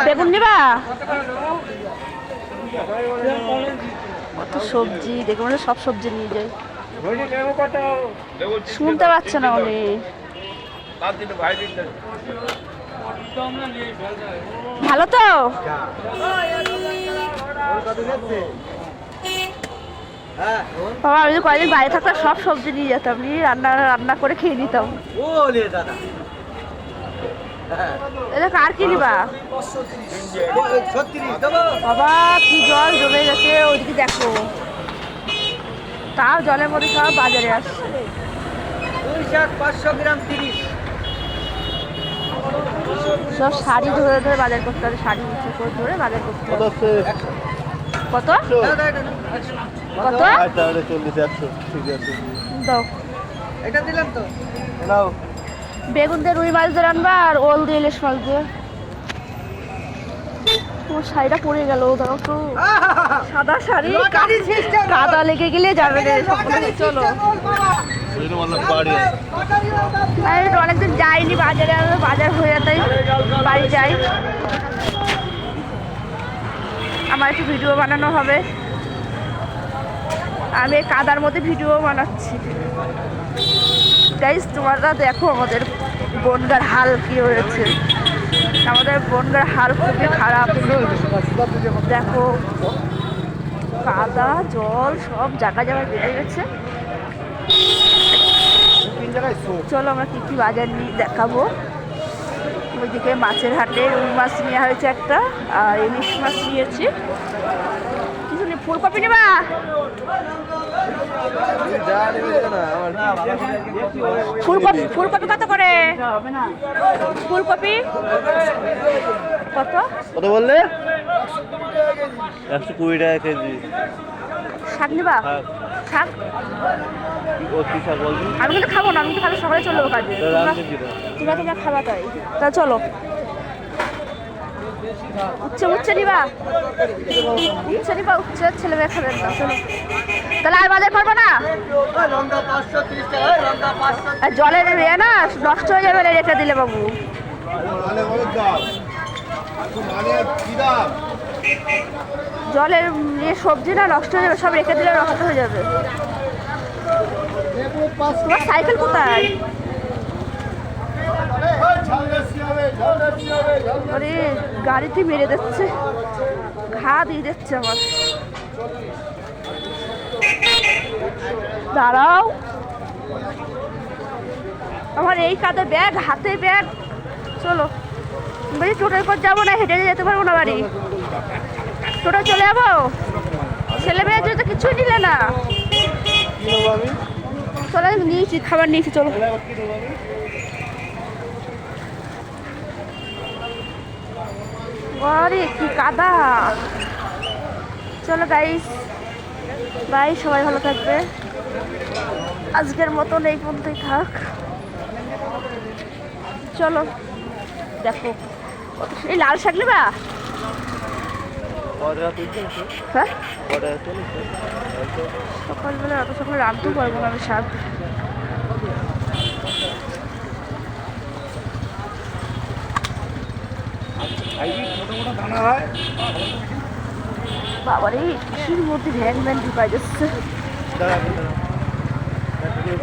বেগুন নিবা? কত সবজি দেখে মনে সব সবজি নিয়ে যায়। শুনতে পাচ্ছে না উনি। ভালো তো? বাবা আমি কয়েকদিন বাইরে থাকতাম সব সবজি নিয়ে যেতাম, নিয়ে রান্না রান্না করে খেয়ে নিতাম। দেখো আর কি নিবা? বাবা কি জল জমে গেছে ওইদিকে দেখো, তাও জলের মধ্যে সব বাজারে আসছে। 500 গ্রাম 30। সব শাড়ি ধরে ধরে বাজার করতে হবে, শাড়ি উঁচু করে ধরে বাজার করতে হবে। কত কত? দাও এটা দিলাম তো। বেগুন দিয়ে রুই মাছ দিয়ে রান্না আর ওল দিয়ে ইলিশ মাছ দিয়ে। তোমার শাড়িটা পরে গেল, দাও তো। সাদা শাড়ি কাদা লেগে গেলে যাবে না। চলো অনেকদিন যাইনি বাজারে, বাজার হয়ে তাই বাড়ি যাই। আমার একটু ভিডিও বানানো হবে, আমি কাদার মধ্যে ভিডিও বানাচ্ছি। গাইস তোমরা দেখো আমাদের বনগার হাল কি হয়েছে। আমাদের বনগার হাল খুবই খারাপ। দেখো কাদা জল সব জায়গায় জায়গায় বেড়ে গেছে। চলো আমরা কি কি বাজার নিয়ে দেখাবো। ওইদিকে মাছের হাটে রুই মাছ নেওয়া হয়েছে একটা, আর ইলিশ মাছ নিয়েছি। কিছু নেই, ফুলকপি নেবা? ফুলকপি ফুলকপি কত করে? ফুলকপি কত কত বললে? 120 টাকা কেজি। শাক নেবা? শাক আমি কিন্তু খাবো না, আমি কিন্তু খালি সকালে চলে যাবো কাজে। তোমরা তোমরা খাবা তাই, তা চলো। উচ্ছে উচ্ছে নিবা? উচ্ছে নিবা? উচ্ছে ছেলে মেয়ে খাবেন না, চলো। তাহলে আর বাজার করবো না? আর জলের ইয়ে না নষ্ট হয়ে যাবে রেখে দিলে বাবু। জলের ইয়ে সবজি না নষ্ট হয়ে যাবে, সব রেখে দিলে নষ্ট হয়ে যাবে। তোমার সাইকেল কোথায়? আরে গাড়িতে মেরে দিচ্ছে, ঘা দিয়ে দিচ্ছে আমার। দাঁড়াও, আমার এই কাঁধে ব্যাগ, হাতে ব্যাগ। চলো বলছি টোটোর পর যাবো না, হেঁটে যেতে পারবো না বাড়ি? টোটো চলে যাবো? ছেলে মেয়ের জন্য তো কিছুই নিলে না। চলো নিয়েছি, খাবার নিয়েছি, চলো। আরে কি কাদা। চলো গাইস বাই, সবাই ভালো থাকবে। আজকের মতন এই পর্যন্তই থাক। চলো দেখো এই লাল শাক নেবা? হ্যাঁ সকালবেলা এত সকালে রাঁধতে পারবো না আমি শাক। বাবারে কৃষির মধ্যে ভ্যান ভ্যান ঢুকাই যাচ্ছে।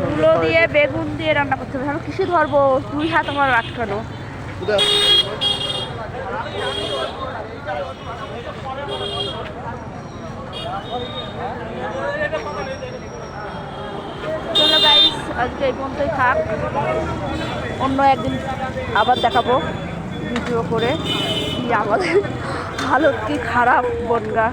তুলো দিয়ে বেগুন দিয়ে রান্না করতে হবে। আমি কৃষি ধরবো, 2 হাত আমার আটকানো। চলো গাইস আজকে এই পর্যন্তই থাক, অন্য একদিন আবার দেখাবো ভিডিও করে কি আমাদের হালত কি খারাপ বনগা।